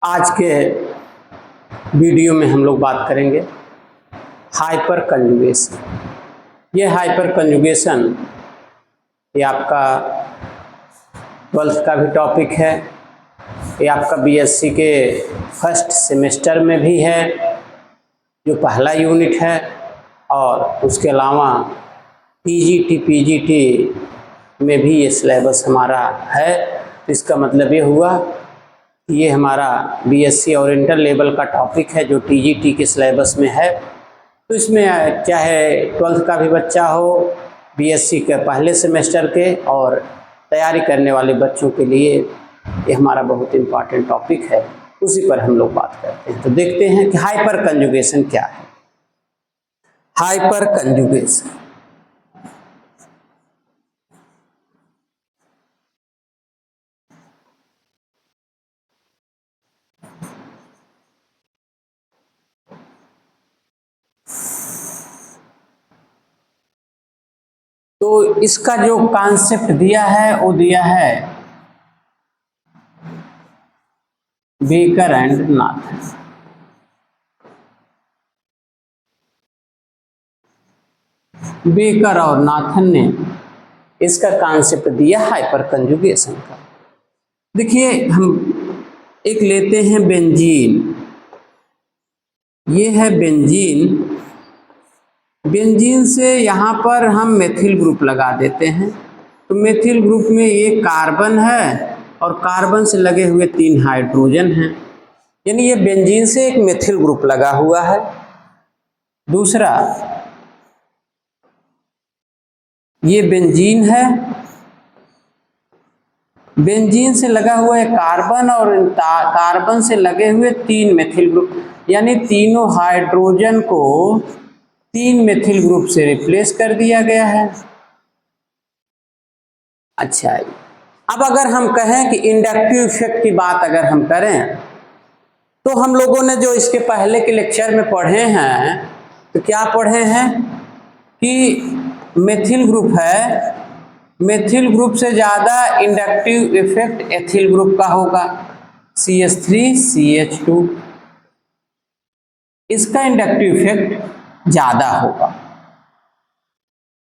आज के वीडियो में हम लोग बात करेंगे हाइपर कंजुगेशन। ये हाइपर कंजुगेशन ये आपका 12th का भी टॉपिक है। ये आपका बीएससी के फर्स्ट सेमेस्टर में भी है, जो पहला यूनिट है, और उसके अलावा पीजीटी में भी ये सिलेबस हमारा है। तो इसका मतलब ये हुआ कि ये हमारा बीएससी और इंटर लेवल का टॉपिक है जो टीजीटी के सिलेबस में है। तो इसमें चाहे 12th का भी बच्चा हो, बीएससी के पहले सेमेस्टर के, और तैयारी करने वाले बच्चों के लिए ये हमारा बहुत इम्पॉर्टेंट टॉपिक है। उसी पर हम लोग बात करते हैं। तो देखते हैं कि हाइपर कंजुगेशन क्या है। हाइपर कंजुगेशन तो इसका जो कॉन्सेप्ट दिया है वो दिया है बेकर एंड नाथन। बेकर और नाथन ने इसका कॉन्सेप्ट दिया हाइपर कंजुगेशन का। देखिए, हम एक लेते हैं बेंजीन। ये है बेंजीन। बेंजीन से यहाँ पर हम मेथिल ग्रुप लगा देते हैं। तो मेथिल ग्रुप में ये कार्बन है और कार्बन से लगे हुए 3 हाइड्रोजन हैं, यानी ये बेंजीन से एक मेथिल ग्रुप लगा हुआ है। दूसरा, ये बेंजीन है, बेंजीन से लगा हुआ है कार्बन और कार्बन से लगे हुए 3 मेथिल ग्रुप, यानी तीनों हाइड्रोजन को 3 मेथिल ग्रुप से रिप्लेस कर दिया गया है। अच्छा, अब अगर हम कहें कि इंडक्टिव इफेक्ट की बात अगर हम करें, तो हम लोगों ने जो इसके पहले के लेक्चर में पढ़े हैं, तो क्या पढ़े हैं कि मेथिल ग्रुप है, मेथिल ग्रुप से ज़्यादा इंडक्टिव इफेक्ट एथिल ग्रुप का होगा, CH3CH2। इसका इंडक्टिव इफेक्ट ज़्यादा होगा।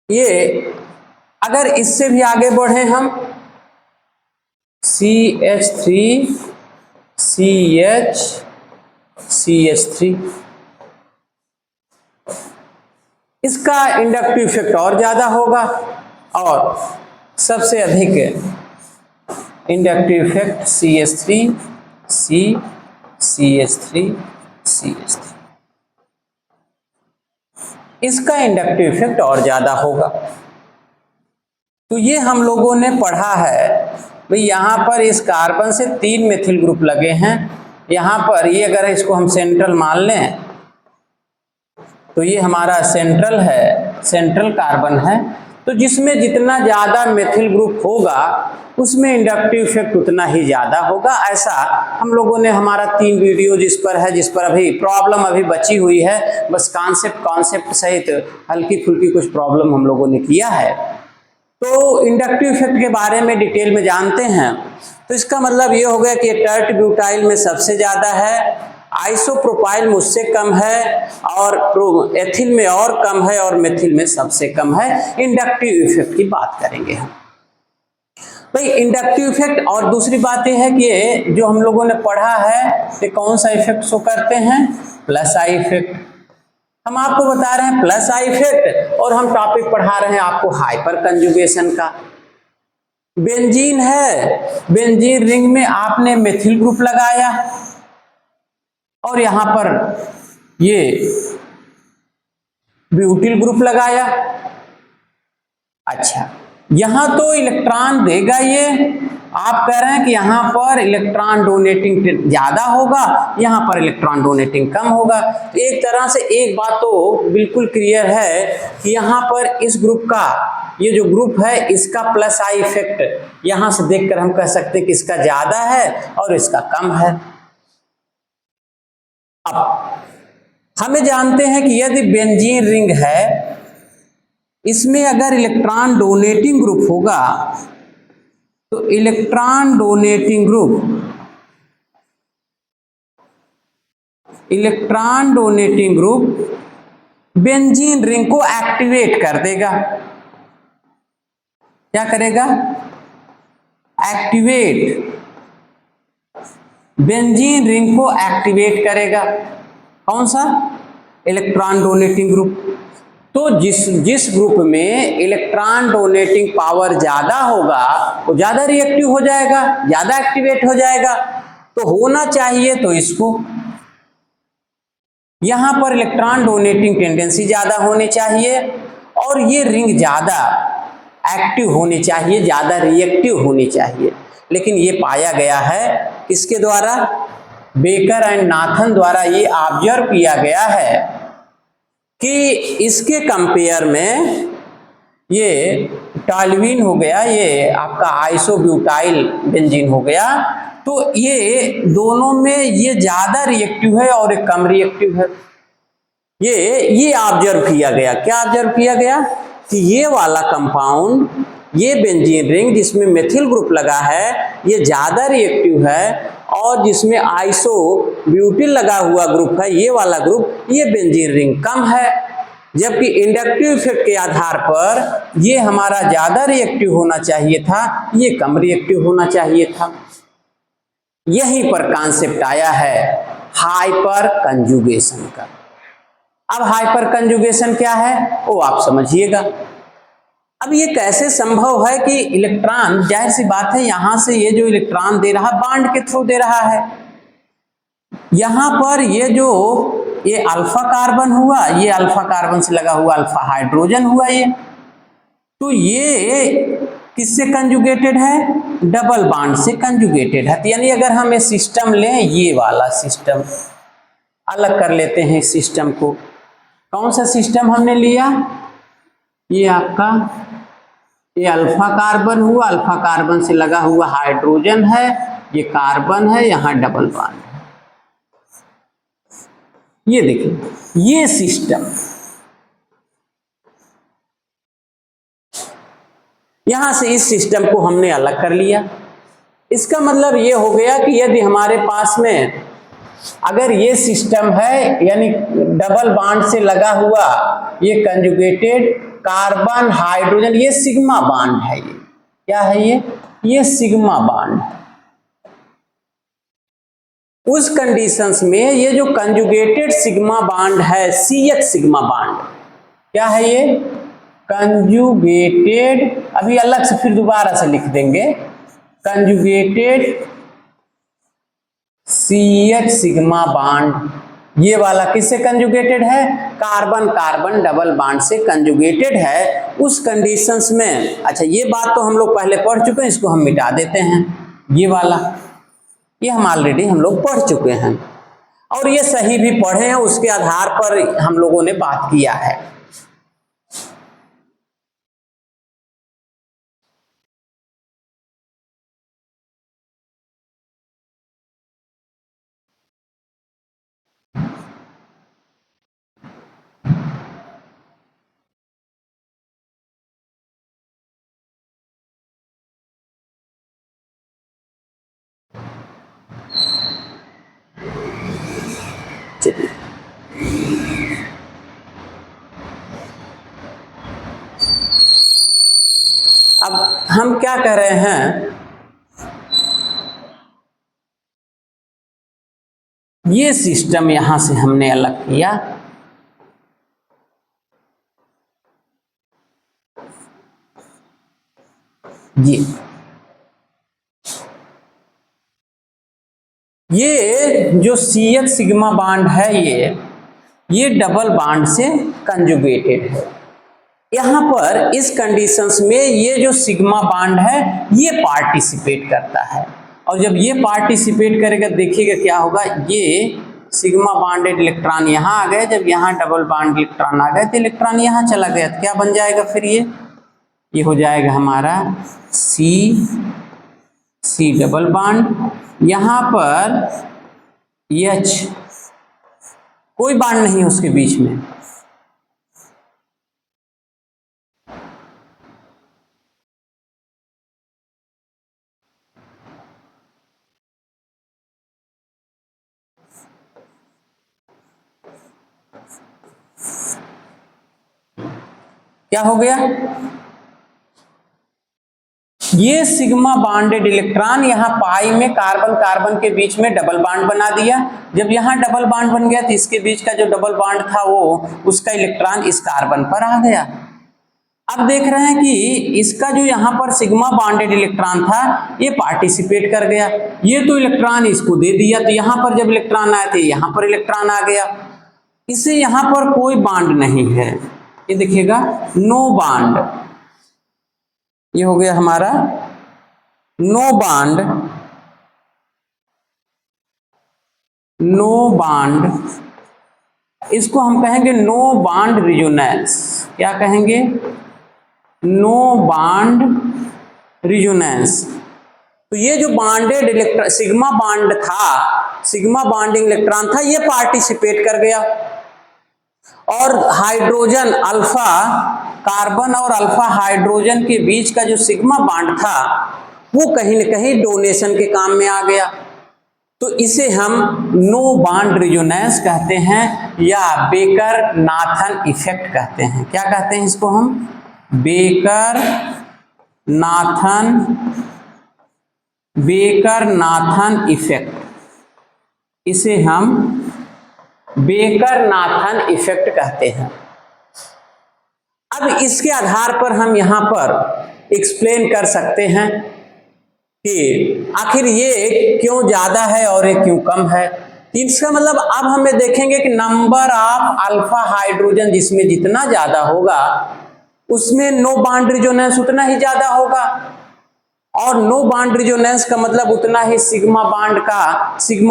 ये अगर इससे भी आगे बढ़े हम, CH3CH3, इसका इंडक्टिव इफेक्ट और ज़्यादा होगा, और सबसे अधिक इंडक्टिव इफेक्ट CH3CH3, इसका इंडक्टिव इफेक्ट और ज़्यादा होगा। तो ये हम लोगों ने पढ़ा है भाई, यहाँ पर इस कार्बन से 3 मेथिल ग्रुप लगे हैं। यहाँ पर ये अगर इसको हम सेंट्रल मान लें, तो ये हमारा सेंट्रल है, सेंट्रल कार्बन है। तो जिसमें जितना ज़्यादा मेथिल ग्रुप होगा उसमें इंडक्टिव इफेक्ट उतना ही ज़्यादा होगा। ऐसा हम लोगों ने हमारा 3 वीडियो जिस पर अभी प्रॉब्लम अभी बची हुई है, बस कॉन्सेप्ट सहित हल्की फुल्की कुछ प्रॉब्लम हम लोगों ने किया है। तो इंडक्टिव इफेक्ट के बारे में डिटेल में जानते हैं। तो इसका मतलब ये हो गया कि टर्ट ब्यूटाइल में सबसे ज़्यादा है, आइसोप्रोपाइल में उससे कम है, और एथिल में और कम है, और मेथिल में सबसे कम है। इंडक्टिव इफेक्ट की बात करेंगे हम भाई। इंडक्टिव इफेक्ट, और दूसरी बात यह है कि ये जो हम लोगों ने पढ़ा है, ये कौन सा इफेक्ट शो करते हैं? Plus I effect. हम आपको बता रहे हैं प्लस आई इफेक्ट, और हम टॉपिक पढ़ा रहे हैं आपको हाइपर कंजुगेशन का। बेंजीन है, बेंजीन रिंग में आपने मेथिल ग्रुप लगाया, और यहां पर ये ब्यूटिल ग्रुप लगाया। अच्छा, यहां तो इलेक्ट्रॉन देगा ये, आप कह रहे हैं कि यहां पर इलेक्ट्रॉन डोनेटिंग ज्यादा होगा, यहां पर इलेक्ट्रॉन डोनेटिंग कम होगा। तो एक तरह से एक बात तो बिल्कुल क्लियर है कि यहां पर इस ग्रुप का, ये जो ग्रुप है, इसका प्लस आई इफेक्ट यहां से देखकर हम कह सकते हैं कि इसका ज्यादा है और इसका कम है। अब हमें जानते हैं कि यदि बेंजीन रिंग है, इसमें अगर इलेक्ट्रॉन डोनेटिंग ग्रुप होगा, तो electron donating group electron donating group benzene ring को एक्टिवेट कर देगा। क्या करेगा? एक्टिवेट, बेंजीन रिंग को एक्टिवेट करेगा। कौन सा? Electron donating group. तो जिस ग्रुप में इलेक्ट्रॉन डोनेटिंग पावर ज्यादा होगा वो ज्यादा रिएक्टिव हो जाएगा, ज्यादा एक्टिवेट हो जाएगा। तो होना चाहिए तो इसको, यहां पर इलेक्ट्रॉन डोनेटिंग टेंडेंसी ज्यादा होनी चाहिए और ये रिंग ज्यादा एक्टिव होनी चाहिए, ज्यादा रिएक्टिव होनी चाहिए। लेकिन ये पाया गया है किसके द्वारा? बेकर एंड नाथन द्वारा ये ऑब्जर्व किया गया है कि इसके कंपेयर में ये टॉल्यूइन हो गया, ये आपका आइसोब्यूटाइल बेंजीन हो गया, तो ये दोनों में ये ज्यादा रिएक्टिव है और एक कम रिएक्टिव है। ये ऑब्जर्व किया गया। क्या ऑब्जर्व किया गया? कि ये वाला कंपाउंड, ये बेंजीन रिंग जिसमें मेथिल ग्रुप लगा है ये ज्यादा रिएक्टिव है, और जिसमें आइसो ब्यूटिल लगा हुआ ग्रुप है ये वाला ग्रुप, ये बेंजीन रिंग कम है। जबकि इंडक्टिव इफेक्ट के आधार पर ये हमारा ज्यादा रिएक्टिव होना चाहिए था, ये कम रिएक्टिव होना चाहिए था। यहीं पर कॉन्सेप्ट आया है हाइपर कंजुगेशन का। अब हाइपर कंजुगेशन क्या है वो आप समझिएगा। अब ये कैसे संभव है कि इलेक्ट्रॉन, जाहिर सी बात है यहां से ये जो इलेक्ट्रॉन दे रहा बॉन्ड के थ्रू दे रहा है, यहां पर ये अल्फा कार्बन हुआ, ये अल्फा कार्बन से लगा हुआ अल्फा हाइड्रोजन हुआ, ये तो ये किससे कंजुगेटेड है? डबल बॉन्ड से कंजुगेटेड है। यानी अगर हम ये सिस्टम लें, ये वाला सिस्टम अलग कर लेते हैं इस सिस्टम को। कौन सा सिस्टम हमने लिया? ये आपका ये अल्फा कार्बन हुआ, अल्फा कार्बन से लगा हुआ हाइड्रोजन है, ये कार्बन है, यहां डबल बॉन्ड है। ये देखिए ये सिस्टम, यहां से इस सिस्टम को हमने अलग कर लिया। इसका मतलब ये हो गया कि यदि हमारे पास में अगर ये सिस्टम है, यानी डबल बॉन्ड से लगा हुआ ये कंजुगेटेड कार्बन हाइड्रोजन, ये सिग्मा बॉन्ड है। ये क्या है? ये सिग्मा बॉन्ड है। उस कंडीशंस में ये जो कंजुगेटेड सिग्मा बॉन्ड है, CH सिग्मा बॉन्ड, क्या है ये? कंजुगेटेड, अभी अलग से फिर दोबारा से लिख देंगे, कंजुगेटेड CH सिग्मा बॉन्ड। ये वाला किससे कंजुगेटेड है? कार्बन कार्बन डबल बॉन्ड से कंजुगेटेड है। उस कंडीशंस में, अच्छा ये बात तो हम लोग पहले पढ़ चुके हैं, इसको हम मिटा देते हैं। ये वाला ये हम ऑलरेडी हम लोग पढ़ चुके हैं और ये सही भी पढ़े हैं, उसके आधार पर हम लोगों ने बात किया है। चलिए अब हम क्या कह रहे हैं, ये सिस्टम यहां से हमने अलग किया, ये जो CH सिग्मा बॉन्ड है ये डबल बॉन्ड से कंजुगेटेड है। यहां पर इस कंडीशंस में ये जो सिग्मा बॉन्ड है ये पार्टिसिपेट करता है, और जब ये पार्टिसिपेट करेगा देखिएगा क्या होगा, ये सिग्मा बॉन्डेड इलेक्ट्रॉन यहां आ गए, जब यहां डबल बॉन्ड इलेक्ट्रॉन आ गए तो इलेक्ट्रॉन यहां चला गया, तो क्या बन जाएगा फिर ये हो जाएगा हमारा C डबल बॉन्ड, यहां पर H, कोई बॉन्ड नहीं है उसके बीच में, क्या हो गया, ये सिग्मा बॉन्डेड इलेक्ट्रॉन यहाँ पाई में कार्बन कार्बन के बीच में डबल बॉन्ड बना दिया। जब यहाँ डबल बॉन्ड बन गया तो इसके बीच का जो डबल बॉन्ड था वो उसका इलेक्ट्रॉन इस कार्बन पर आ गया। अब देख रहे हैं कि इसका जो यहाँ पर सिग्मा बॉन्डेड इलेक्ट्रॉन था ये पार्टिसिपेट कर गया, ये तो इलेक्ट्रॉन इसको दे दिया, तो यहाँ पर जब इलेक्ट्रॉन आए थे यहाँ पर इलेक्ट्रॉन आ गया। इससे यहाँ पर कोई बॉन्ड नहीं है, ये देखिएगा नो बॉन्ड, ये हो गया हमारा नो बॉन्ड, नो बॉन्ड, इसको हम कहेंगे नो बॉन्ड रिजोनेंस। क्या कहेंगे, नो बॉन्ड रिजोनेंस। तो ये जो बॉन्डेड इलेक्ट्रॉन सिग्मा बॉन्ड था, सिग्मा बॉन्डिंग इलेक्ट्रॉन था, ये पार्टिसिपेट कर गया और हाइड्रोजन अल्फा कार्बन और अल्फा हाइड्रोजन के बीच का जो सिग्मा बॉन्ड था वो कहीं न कहीं डोनेशन के काम में आ गया। तो इसे हम नो बॉन्ड रिजोनेंस कहते हैं या बेकर नाथन इफेक्ट कहते हैं। क्या कहते हैं इसको हम, बेकर नाथन इफेक्ट, इसे हम बेकर नाथन इफेक्ट कहते हैं। अब इसके आधार पर हम यहाँ पर एक्सप्लेन कर सकते हैं कि आखिर ये क्यों ज्यादा है और ये क्यों कम है। इसका मतलब अब हमें देखेंगे कि नंबर ऑफ अल्फा हाइड्रोजन जिसमें जितना ज्यादा होगा उसमें नो बॉन्ड रिजोनेंस उतना ही ज्यादा होगा, और नो बॉन्ड रिजोनेंस का मतलब उतना ही सिग्मा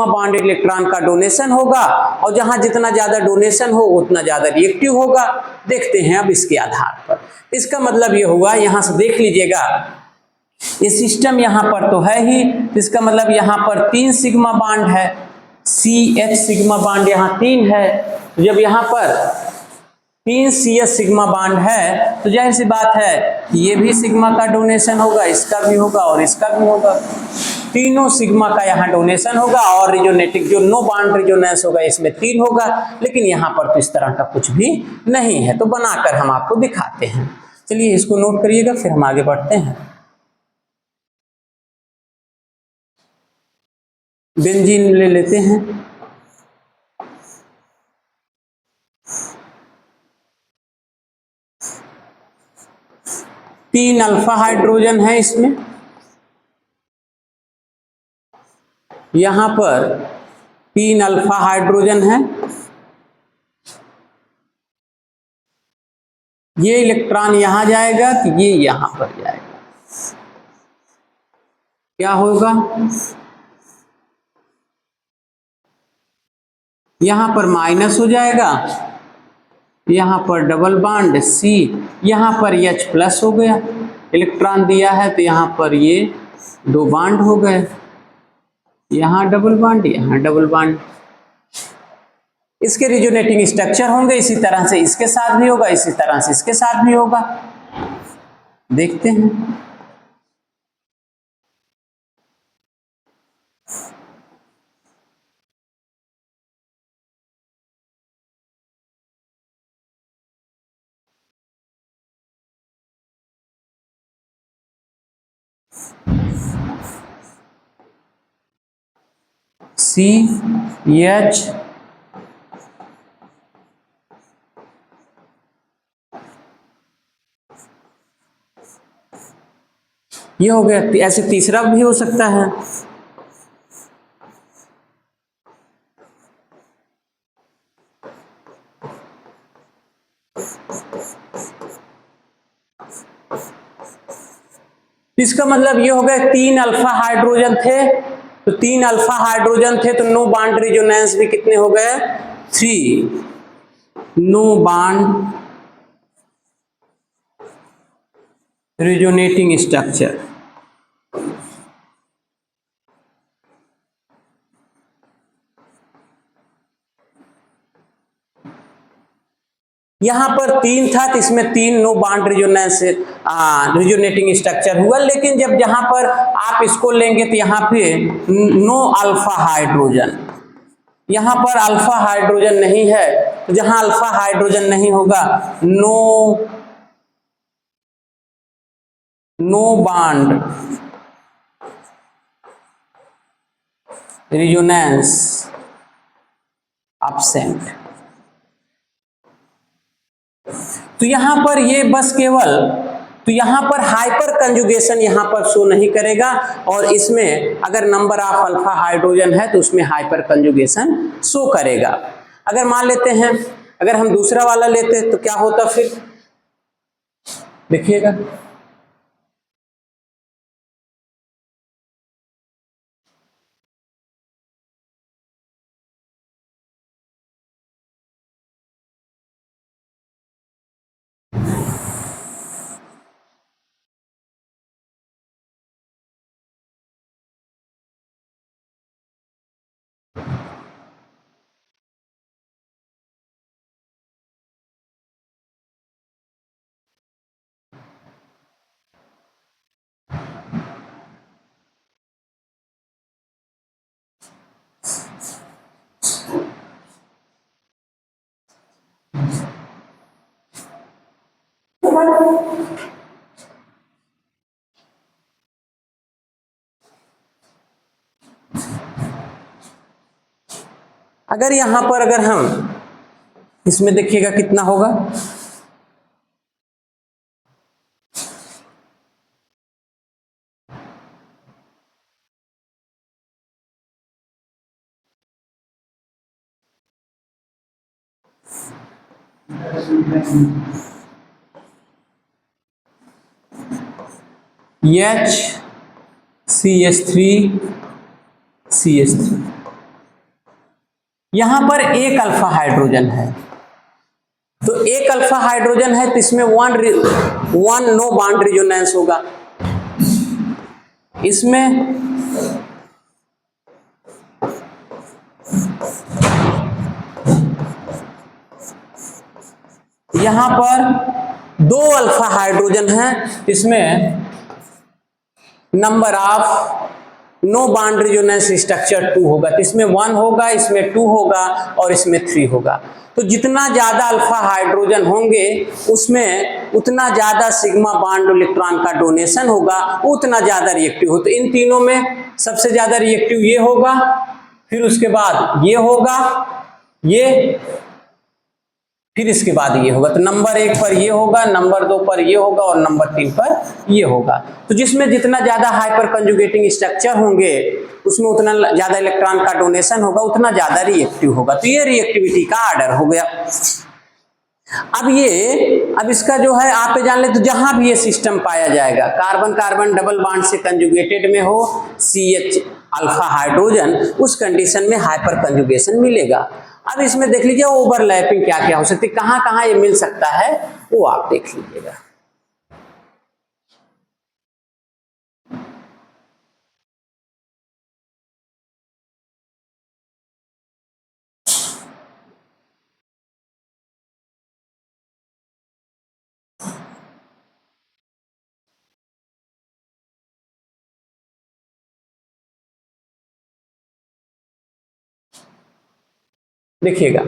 बॉन्ड इलेक्ट्रॉन का डोनेशन होगा, और जहां जितना ज्यादा डोनेशन हो उतना ज्यादा रिएक्टिव होगा। देखते हैं अब इसके आधार पर, इसका मतलब ये हुआ, यहां से देख लीजिएगा ये सिस्टम यहाँ पर तो है ही, तो इसका मतलब यहाँ पर 3 सिग्मा बॉन्ड है, CH सिग्मा बॉन्ड यहाँ 3 है। तो जब यहाँ पर 3 CS सिग्मा बॉन्ड है तो जाहिर सी बात है ये भी सिग्मा का डोनेशन होगा, इसका भी होगा और इसका भी होगा, तीनों सिग्मा का यहाँ डोनेशन होगा, और रिजोनेटिक जो नो बॉन्ड रिजोनेंस होगा इसमें 3 होगा। लेकिन यहाँ पर तो इस तरह का कुछ भी नहीं है, तो बनाकर हम आपको दिखाते हैं। चलिए इसको नोट करिएगा, फिर हम आगे बढ़ते हैं। बेंजीन ले लेते हैं, तीन अल्फा हाइड्रोजन है इसमें, यहां पर 3 अल्फा हाइड्रोजन है, ये इलेक्ट्रॉन यहां जाएगा कि ये यहां पर जाएगा, क्या होगा, यहां पर माइनस हो जाएगा, यहां पर डबल बॉन्ड C, यहां पर H प्लस हो गया, इलेक्ट्रॉन दिया है तो यहां पर ये 2 बॉन्ड हो गए, यहां डबल बॉन्ड, यहां डबल बॉन्ड। इसके रिजोनेटिंग स्ट्रक्चर होंगे, इसी तरह से इसके साथ भी होगा, इसी तरह से इसके साथ भी होगा। देखते हैं, CH ये हो गया। ऐसे तीसरा भी हो सकता है, इसका मतलब ये हो गया 3 अल्फा हाइड्रोजन थे, तो 3 अल्फा हाइड्रोजन थे तो नो बॉन्ड रिजोनेंस भी कितने हो गए, 3 नो बॉन्ड रिजोनेटिंग स्ट्रक्चर। यहां पर 3 था तो इसमें 3 no bond resonance resonating structure हुआ, लेकिन जब जहां पर आप इसको लेंगे तो यहाँ पे नो अल्फा हाइड्रोजन, यहाँ पर अल्फा हाइड्रोजन नहीं है, तो जहां अल्फा हाइड्रोजन नहीं होगा no no bond resonance absent. तो यहां पर ये बस केवल, तो यहां पर हाइपर कंजुगेशन यहां पर शो नहीं करेगा, और इसमें अगर नंबर ऑफ अल्फा हाइड्रोजन है तो उसमें हाइपर कंजुगेशन शो करेगा। अगर मान लेते हैं, अगर हम दूसरा वाला लेते तो क्या होता फिर, देखिएगा। अगर यहां पर अगर हम इसमें देखिएगा कितना होगा, HCH3CH3, यहां पर एक अल्फा हाइड्रोजन है, तो एक अल्फा हाइड्रोजन है तो इसमें वन नो बॉन्ड रेजोनेंस होगा। इसमें यहां पर दो अल्फा हाइड्रोजन है, इसमें number of no bond resonance structure 2 होगा, तो इसमें 1 होगा, इसमें 2 होगा और इसमें 3 होगा। तो जितना ज्यादा अल्फा हाइड्रोजन होंगे उसमें उतना ज्यादा सिग्मा बॉन्ड इलेक्ट्रॉन का डोनेशन होगा, उतना ज्यादा रिएक्टिव हो। तो इन तीनों में सबसे ज्यादा रिएक्टिव ये होगा, फिर उसके बाद ये होगा, ये, फिर इसके बाद ये होगा। तो नंबर 1 पर ये होगा, नंबर 2 पर ये होगा और नंबर 3 पर ये होगा। तो जिसमें जितना ज्यादा हाइपर कंजुगेटिंग स्ट्रक्चर होंगे उसमें उतना ज्यादा इलेक्ट्रॉन का डोनेशन होगा, उतना ज्यादा रिएक्टिव होगा। तो ये रिएक्टिविटी का ऑर्डर हो गया। अब इसका जो है आप जान ले, तो जहां भी ये सिस्टम पाया जाएगा, कार्बन कार्बन डबल बॉन्ड से कंजुगेटेड में हो CH अल्फा हाइड्रोजन, उस कंडीशन में हाइपर कंजुगेशन मिलेगा। अब इसमें देख लीजिए ओवरलैपिंग क्या क्या हो सकती है, कहां कहां ये मिल सकता है वो आप देख लीजिएगा। देखिएगा,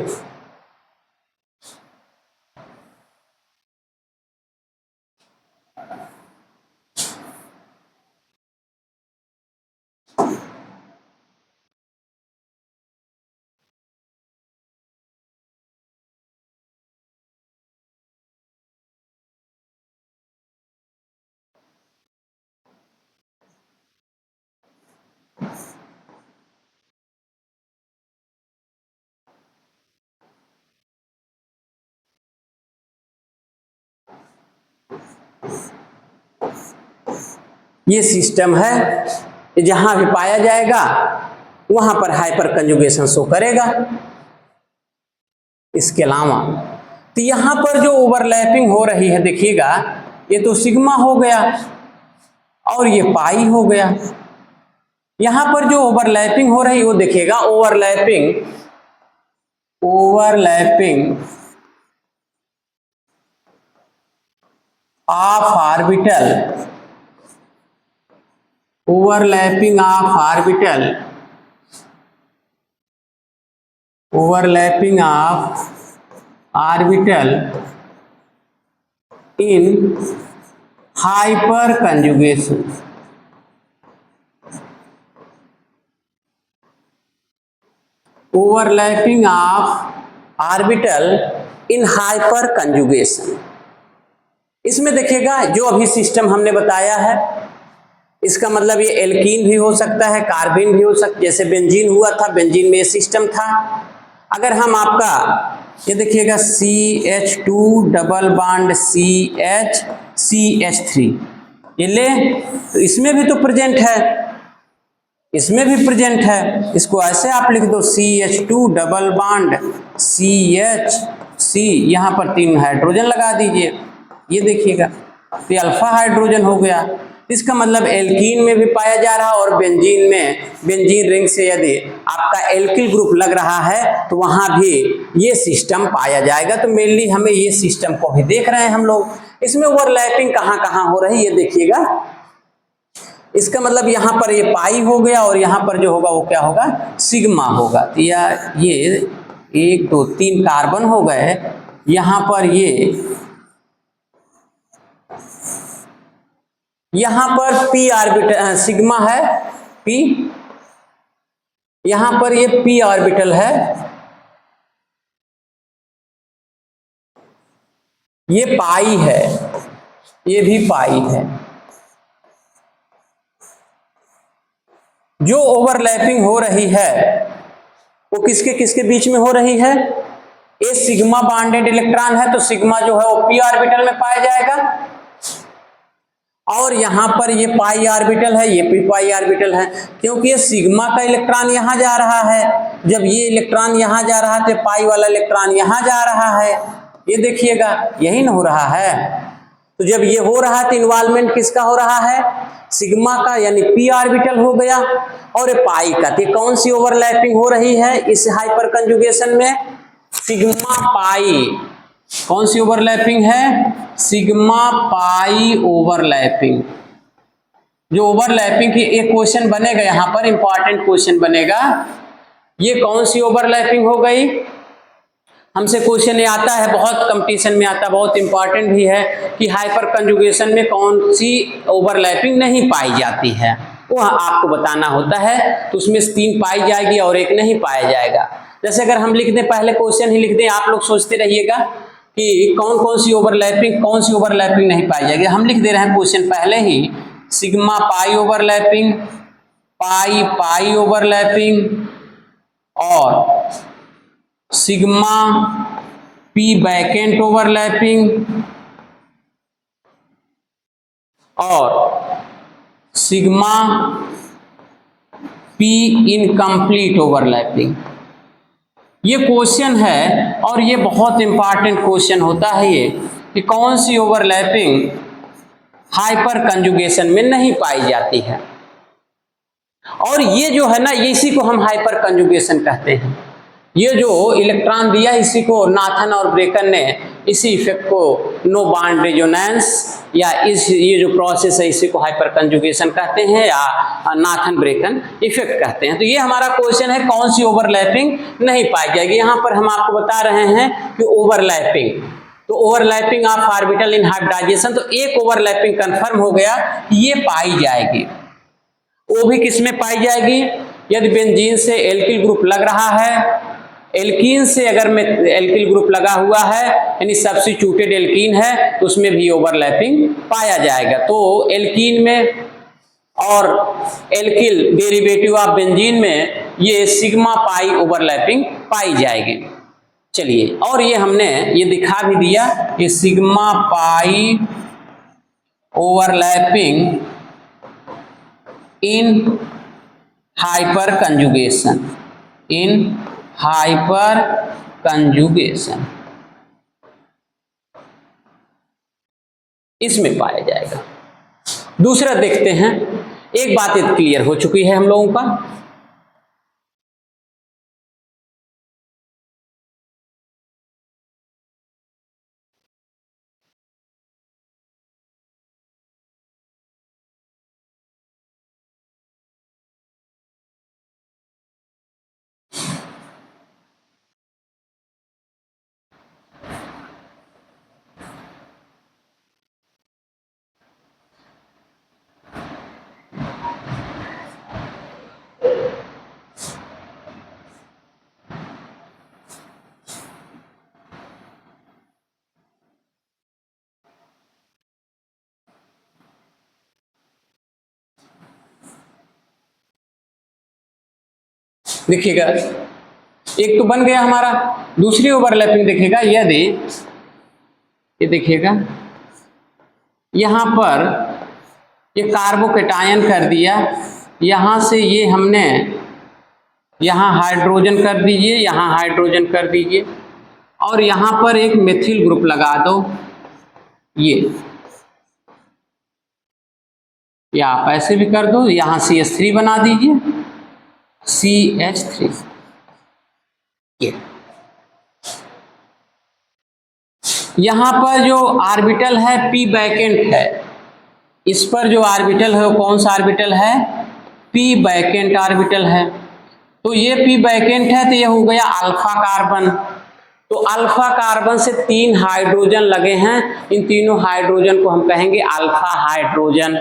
ये सिस्टम है, जहां भी पाया जाएगा वहां पर हाइपर कंजुगेशन शो करेगा। इसके अलावा तो यहां पर जो ओवरलैपिंग हो रही है देखिएगा, ये तो सिग्मा हो गया और ये पाई हो गया। यहां पर जो ओवरलैपिंग हो रही है वो देखिएगा, overlapping of orbital, overlapping of orbital, overlapping of orbital in hyper conjugation, overlapping of orbital in hyper conjugation. इसमें देखिएगा जो अभी सिस्टम हमने बताया है, इसका मतलब ये एल्कीन भी हो सकता है, कार्बिन भी हो सकता, जैसे बेंजीन हुआ था, बेंजीन में ये सिस्टम था। अगर हम आपका ये देखिएगा CH2 डबल बॉन्ड CH3 ये ले, तो इसमें भी तो प्रेजेंट है, इसमें भी प्रेजेंट है। इसको ऐसे आप लिख दो CH2 डबल बॉन्ड CH, यहाँ पर 3 हाइड्रोजन लगा दीजिए, ये देखिएगा तो अल्फा हाइड्रोजन हो गया। इसका मतलब एल्कीन में भी पाया जा रहा है और बेंजीन में, बेंजीन रिंग से यदि आपका एल्किल ग्रुप लग रहा है तो वहां भी ये सिस्टम पाया जाएगा। तो मेनली हमें ये सिस्टम को भी देख रहे हैं हम लोग। इसमें ओवरलैपिंग कहाँ कहाँ हो रही है ये देखिएगा। इसका मतलब यहाँ पर ये पाई हो गया और यहाँ पर जो होगा वो क्या होगा, सिग्मा होगा। तो ये 1 2 3 कार्बन हो गए, यहाँ पर यहाँ पर p ऑर्बिटल सिग्मा है, p, यहाँ पर ये p ऑर्बिटल है, ये पाई है, ये भी पाई है। जो ओवरलैपिंग हो रही है वो किसके किसके बीच में हो रही है? ये सिग्मा बॉन्डेड इलेक्ट्रॉन है तो सिग्मा जो है वो p ऑर्बिटल में पाया जाएगा, और यहां पर ये पाई ऑर्बिटल है, ये भी पाई ऑर्बिटल है, क्योंकि ये सिग्मा का इलेक्ट्रॉन यहां जा रहा है। जब ये इलेक्ट्रॉन यहां जा रहा है तो पाई वाला इलेक्ट्रॉन यहां जा रहा है, ये देखिएगा यही ना हो रहा है। तो जब ये हो रहा है तो इन्वॉल्वमेंट किसका हो रहा है? सिग्मा का, यानी p ऑर्बिटल हो गया, और ये पाई का। तो कौन सी ओवरलैपिंग हो रही है इस हाइपर कंजुगेशन में? Sigma pi. कौन सी ओवरलैपिंग है? Sigma pi overlapping. जो ओवरलैपिंग की एक क्वेश्चन बनेगा यहां पर, इंपॉर्टेंट क्वेश्चन बनेगा, ये कौन सी ओवरलैपिंग हो गई? हमसे क्वेश्चन ये आता है, बहुत कंपटीशन में आता है, बहुत इंपॉर्टेंट भी है कि हाइपर कंजुगेशन में कौन सी ओवरलैपिंग नहीं पाई जाती है, वो आपको बताना होता है। तो उसमें 3 पाई जाएगी और 1 नहीं पाया जाएगा। जैसे अगर हम लिख दें, पहले क्वेश्चन ही लिख दें, आप लोग सोचते रहिएगा कि कौन कौन सी ओवरलैपिंग नहीं पाई जाएगी। हम लिख दे रहे हैं क्वेश्चन पहले ही, सिग्मा पाई ओवरलैपिंग, पाई पाई ओवरलैपिंग, और सिग्मा p बैकेंट ओवरलैपिंग, और सिग्मा p इनकम्प्लीट ओवरलैपिंग। ये क्वेश्चन है और ये बहुत इंपॉर्टेंट क्वेश्चन होता है ये, कि कौन सी ओवरलैपिंग हाइपर कंजुगेशन में नहीं पाई जाती है। और ये जो है ना, इसी को हम हाइपर कंजुगेशन कहते हैं। ये जो इलेक्ट्रॉन दिया इसी को नाथन और ब्रेकन ने, इसी इफेक्ट को नो बॉन्ड रेजोनेंस, या ये जो प्रोसेस है इसी को हाइपर कंजुगेशन कहते हैं, या नाथन ब्रेकन इफेक्ट कहते हैं। तो ये हमारा क्वेश्चन है, कौन सी ओवरलैपिंग नहीं पाई जाएगी। यहाँ पर हम आपको बता रहे हैं कि ओवरलैपिंग, तो overlapping of orbital in hybridization, तो एक ओवरलैपिंग कंफर्म हो गया कि ये पाई जाएगी। वो भी किसमें पाई जाएगी? यदि बेंजीन से एल्किल ग्रुप लग रहा है, एल्कीन से अगर में एल्किल ग्रुप लगा हुआ है, यानी सब्स्टिट्यूटेड एल्कीन है, तो उसमें भी ओवरलैपिंग पाया जाएगा। तो एल्कीन में और एल्किल डेरिवेटिव ऑफ बेंजीन में ये सिग्मा पाई ओवरलैपिंग पाई जाएगी। चलिए, और ये हमने ये दिखा भी दिया कि sigma pi overlapping in hyper conjugation, in hyper conjugation इसमें पाया जाएगा। दूसरा देखते हैं, एक बात क्लियर हो चुकी है हम लोगों का, देखिएगा एक तो बन गया हमारा। दूसरी ओवरलैपिंग देखिएगा, यदि ये देखिएगा यहाँ पर ये कार्बोकेटायन कर दिया, यहाँ से ये हमने यहाँ हाइड्रोजन कर दीजिए, यहाँ हाइड्रोजन कर दीजिए, और यहाँ पर एक मेथिल ग्रुप लगा दो। ये आप ऐसे भी कर दो, यहाँ CH3 बना दीजिए, CH3। ये यहाँ पर जो ऑर्बिटल है p बैकेंट है, इस पर जो ऑर्बिटल है वो कौन सा ऑर्बिटल है? p बैकेंट ऑर्बिटल है। तो ये p बैकेंट है तो ये हो गया अल्फा कार्बन। तो अल्फा कार्बन से 3 हाइड्रोजन लगे हैं, इन तीनों हाइड्रोजन को हम कहेंगे अल्फा हाइड्रोजन।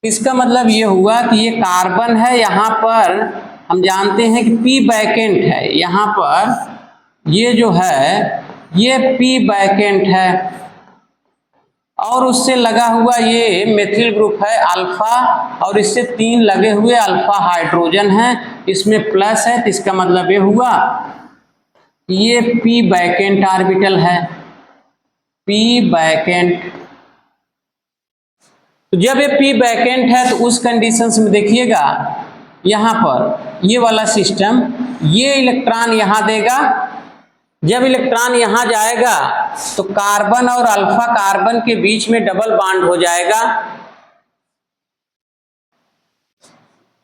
इसका मतलब ये हुआ कि ये कार्बन है, यहाँ पर हम जानते हैं कि p बैकेंट है, यहाँ पर ये जो है ये p बैकेंट है, और उससे लगा हुआ ये मेथिल ग्रुप है अल्फा, और इससे 3 लगे हुए अल्फा हाइड्रोजन हैं, इसमें प्लस है, तो इसका मतलब ये हुआ ये p बैकेंट ऑर्बिटल है, p बैकेंट। तो जब ये p बैकेंट है तो उस कंडीशंस में देखिएगा यहाँ पर ये वाला सिस्टम, ये इलेक्ट्रॉन यहाँ देगा, जब इलेक्ट्रॉन यहाँ जाएगा तो कार्बन और अल्फा कार्बन के बीच में डबल बॉन्ड हो जाएगा,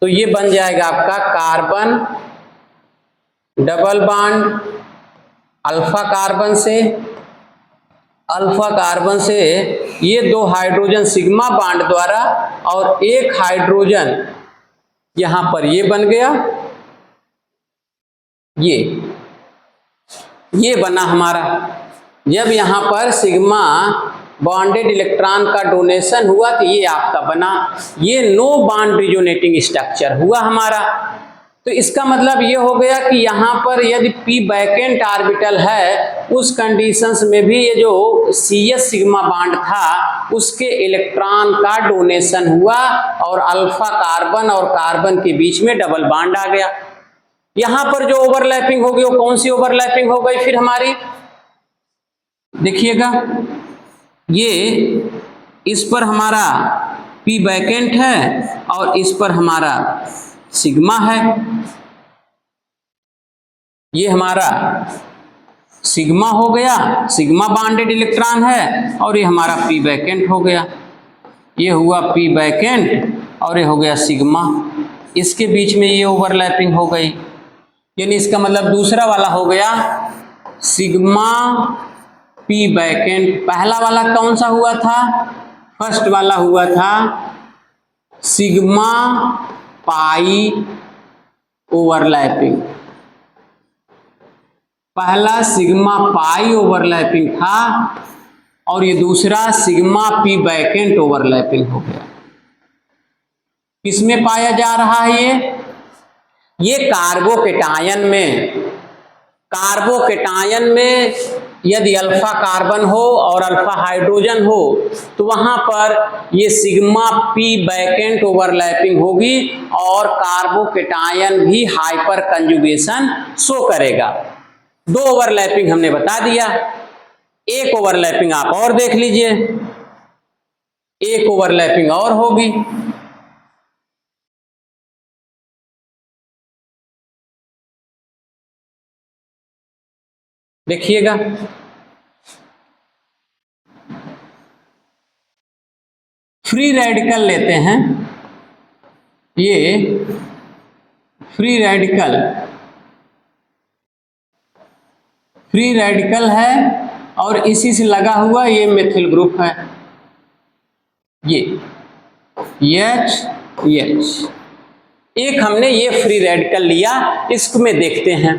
तो ये बन जाएगा आपका carbon double bond alpha carbon से ये 2 हाइड्रोजन सिग्मा बॉन्ड द्वारा, और एक हाइड्रोजन यहाँ पर ये बन गया, ये बना हमारा। जब यहाँ पर सिग्मा बॉन्डेड इलेक्ट्रॉन का डोनेशन हुआ तो ये आपका बना, ये नो बॉन्ड रिजोनेटिंग स्ट्रक्चर हुआ हमारा। तो इसका मतलब ये हो गया कि यहाँ पर यदि p बैकेंट ऑर्बिटल है, उस कंडीशंस में भी ये जो CH सिग्मा बॉन्ड था उसके इलेक्ट्रॉन का डोनेशन हुआ, और अल्फा कार्बन और कार्बन के बीच में डबल बॉन्ड आ गया। यहाँ पर जो ओवरलैपिंग होगी वो कौन सी ओवरलैपिंग हो गई फिर हमारी? देखिएगा ये इस पर हमारा p बैकेंट है और इस पर हमारा सिग्मा है, ये हमारा सिग्मा हो गया, सिग्मा बॉन्डेड इलेक्ट्रॉन है, और ये हमारा p बैकेंट हो गया, ये हुआ p बैकेंट और ये हो गया सिग्मा, इसके बीच में ये ओवरलैपिंग हो गई। यानी इसका मतलब दूसरा वाला हो गया सिग्मा p बैकेंट। पहला वाला कौन सा हुआ था? फर्स्ट वाला हुआ था सिग्मा पाई ओवरलैपिंग, पहला सिग्मा पाई ओवरलैपिंग था, और ये दूसरा सिग्मा p बैकेंट ओवरलैपिंग हो गया। किसमें पाया जा रहा है ये कार्बोकेटायन में यदि अल्फा कार्बन हो और अल्फा हाइड्रोजन हो तो वहां पर ये सिग्मा p बैकेंट ओवरलैपिंग होगी, और कार्बोकेटायन भी हाइपर कंजुगेशन शो करेगा। 2 ओवरलैपिंग हमने बता दिया, एक ओवरलैपिंग आप और देख लीजिए, एक ओवरलैपिंग और होगी। देखिएगा फ्री रेडिकल लेते हैं, ये फ्री रेडिकल है, और इसी से लगा हुआ ये मेथिल ग्रुप है, ये H एक हमने ये फ्री रेडिकल लिया, इसमें देखते हैं।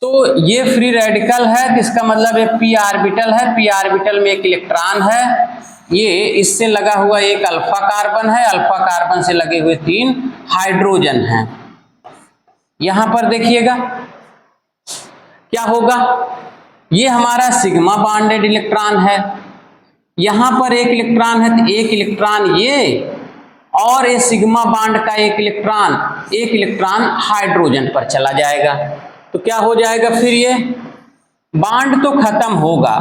तो ये फ्री रेडिकल है, इसका मतलब ये p ऑर्बिटल है, p ऑर्बिटल में एक इलेक्ट्रॉन है, ये इससे लगा हुआ एक अल्फा कार्बन है, अल्फा कार्बन से लगे हुए 3 हाइड्रोजन हैं। यहां पर देखिएगा क्या होगा, ये हमारा सिग्मा बॉन्डेड इलेक्ट्रॉन है, यहां पर एक इलेक्ट्रॉन है तो एक इलेक्ट्रॉन ये और ये सिग्मा बॉन्ड का एक इलेक्ट्रॉन हाइड्रोजन पर चला जाएगा। तो क्या हो जाएगा फिर, ये बॉन्ड तो खत्म होगा,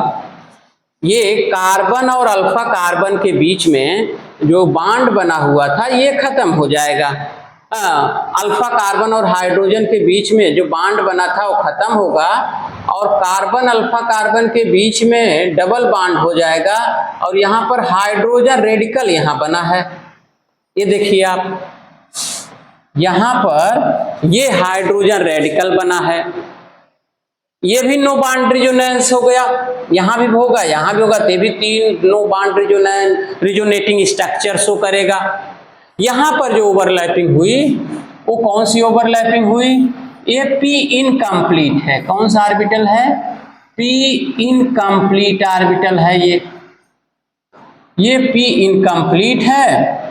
ये कार्बन और अल्फा कार्बन के बीच में जो बॉन्ड बना हुआ था ये खत्म हो जाएगा। अल्फा कार्बन और हाइड्रोजन के बीच में जो बॉन्ड बना था वो खत्म होगा और कार्बन अल्फा कार्बन के बीच में डबल बॉन्ड हो जाएगा और यहाँ पर हाइड्रोजन रेडिकल यहाँ बना है। ये देखिए आप, यहाँ पर ये हाइड्रोजन रेडिकल बना है, ये भी नो बॉन्ड रिजोनेंस हो गया, यहाँ भी होगा, यहाँ भी होगा, तो भी 3 no bond resonating structure show करेगा। यहाँ पर जो ओवरलैपिंग हुई वो कौन सी ओवरलैपिंग हुई, ये पी इनकम्प्लीट है। कौन सा ऑर्बिटल है, पी इनकम्प्लीट ऑर्बिटल है ये पी इनकम्प्लीट है।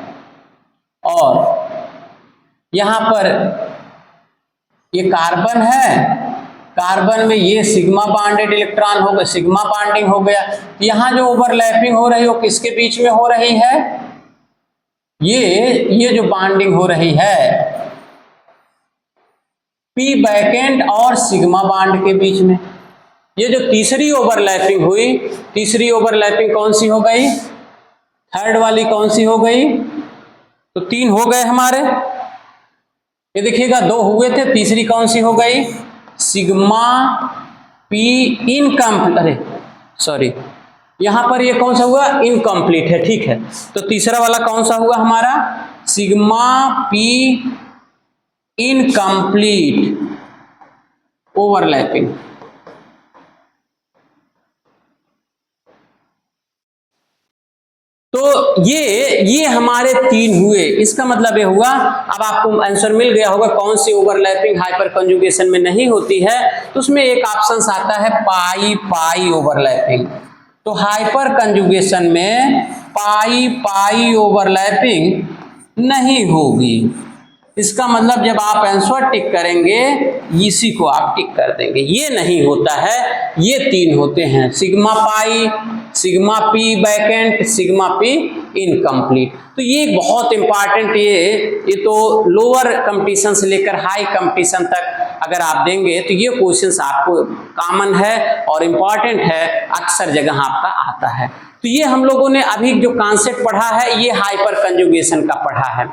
और यहाँ पर ये कार्बन है, कार्बन में ये सिग्मा बॉन्डेड इलेक्ट्रॉन हो गया, सिग्मा बॉन्डिंग हो गया। यहाँ जो ओवरलैपिंग हो रही है वो किसके बीच में हो रही है, ये जो बॉन्डिंग हो रही है पी बैकेंड और सिग्मा बॉन्ड के बीच में। ये जो तीसरी ओवरलैपिंग हुई, तीसरी ओवरलैपिंग कौन सी हो गई, थर्ड वाली कौन सी हो गई, तो 3 हो गए हमारे। ये देखिएगा 2 हुए थे, तीसरी कौन सी हो गई, सिग्मा पी इनकम्प्लीट, अरे सॉरी यहां पर ये कौन सा हुआ, इनकम्प्लीट है, ठीक है। तो तीसरा वाला कौन सा हुआ हमारा, सिग्मा पी इनकम्प्लीट ओवरलैपिंग। तो ये हमारे 3 हुए। इसका मतलब ये हुआ, अब आपको आंसर मिल गया होगा कौन सी ओवरलैपिंग हाइपर कंजुगेशन में नहीं होती है। तो उसमें एक ऑप्शन आता है पाई पाई ओवरलैपिंग। तो हाइपर कंजुगेशन में पाई पाई ओवरलैपिंग नहीं होगी। इसका मतलब जब आप आंसर टिक करेंगे इसी को आप टिक कर देंगे, ये नहीं होता है, ये 3 होते हैं, sigma pi, sigma P बैकेंट, sigma P incomplete. तो ये बहुत इंपॉर्टेंट, ये तो लोअर कंपटीशन से लेकर हाई कंपटीशन तक अगर आप देंगे तो ये क्वेश्चंस आपको कॉमन है और इम्पॉर्टेंट है, अक्सर जगह आपका आता है। तो ये हम लोगों ने अभी जो कॉन्सेप्ट पढ़ा है ये हाइपर कंजुगेशन का पढ़ा है।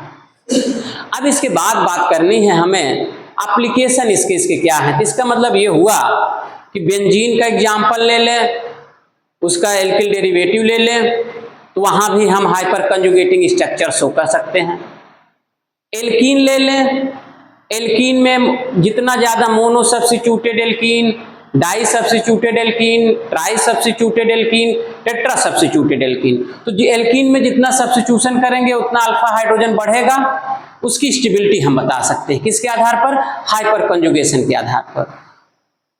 अब इसके बाद बात करनी है हमें एप्लीकेशन इसके क्या है। इसका मतलब ये हुआ कि बेंजीन का एग्जाम्पल ले लें, उसका एल्किल डेरिवेटिव ले लें, तो वहां भी हम हाइपर कंजुगेटिंग स्ट्रक्चर शो कर सकते हैं। एल्कीन ले लें, एल्कीन में जितना ज्यादा mono substituted alkene, di substituted alkene, tri substituted alkene, tetra substituted alkene, तो एल्कीन में जितना सब्स्टिट्यूशन करेंगे उतना अल्फा हाइड्रोजन बढ़ेगा। उसकी स्टेबिलिटी हम बता सकते हैं किसके आधार पर, हाइपर कंजुगेशन के आधार पर।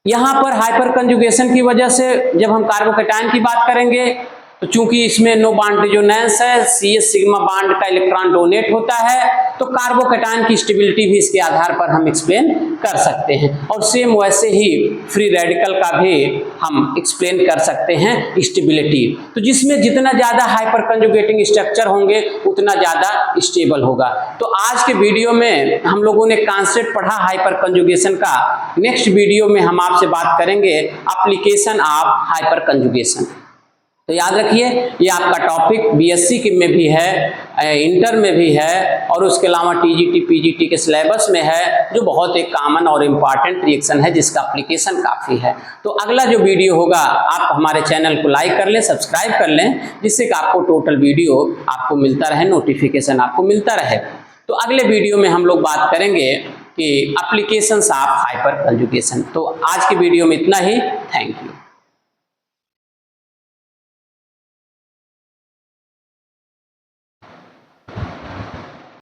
यहां पर हाइपर कंजुगेशन की वजह से जब हम कार्बोकैटायन की बात करेंगे तो चूंकि इसमें नो बॉन्ड रिजोनेंस है, CH सिग्मा बॉन्ड का इलेक्ट्रॉन डोनेट होता है, तो कार्बोकैटायन की स्टेबिलिटी भी इसके आधार पर हम एक्सप्लेन कर सकते हैं। और सेम वैसे ही फ्री रेडिकल का भी हम एक्सप्लेन कर सकते हैं स्टेबिलिटी। तो जिसमें जितना ज्यादा हाइपर कंजुगेटिंग स्ट्रक्चर होंगे उतना ज्यादा स्टेबल होगा। तो आज के वीडियो में हम लोगों ने कॉन्सेप्ट पढ़ा हाइपर कंजुगेशन का। नेक्स्ट वीडियो में हम आपसे बात करेंगे एप्लीकेशन ऑफ हाइपर कंजुगेशन। तो याद रखिए ये आपका टॉपिक BSc में भी है, इंटर में भी है और उसके अलावा TGT PGT के सिलेबस में है, जो बहुत एक कॉमन और इम्पॉर्टेंट रिएक्शन है जिसका एप्लीकेशन काफ़ी है। तो अगला जो वीडियो होगा आप हमारे चैनल को लाइक कर लें, सब्सक्राइब कर लें, जिससे कि आपको टोटल वीडियो आपको मिलता रहे, नोटिफिकेशन आपको मिलता रहे। तो अगले वीडियो में हम लोग बात करेंगे कि एप्लीकेशंस ऑफ हाइपर कंजुगेशन। तो आज के वीडियो में इतना ही, थैंक यू।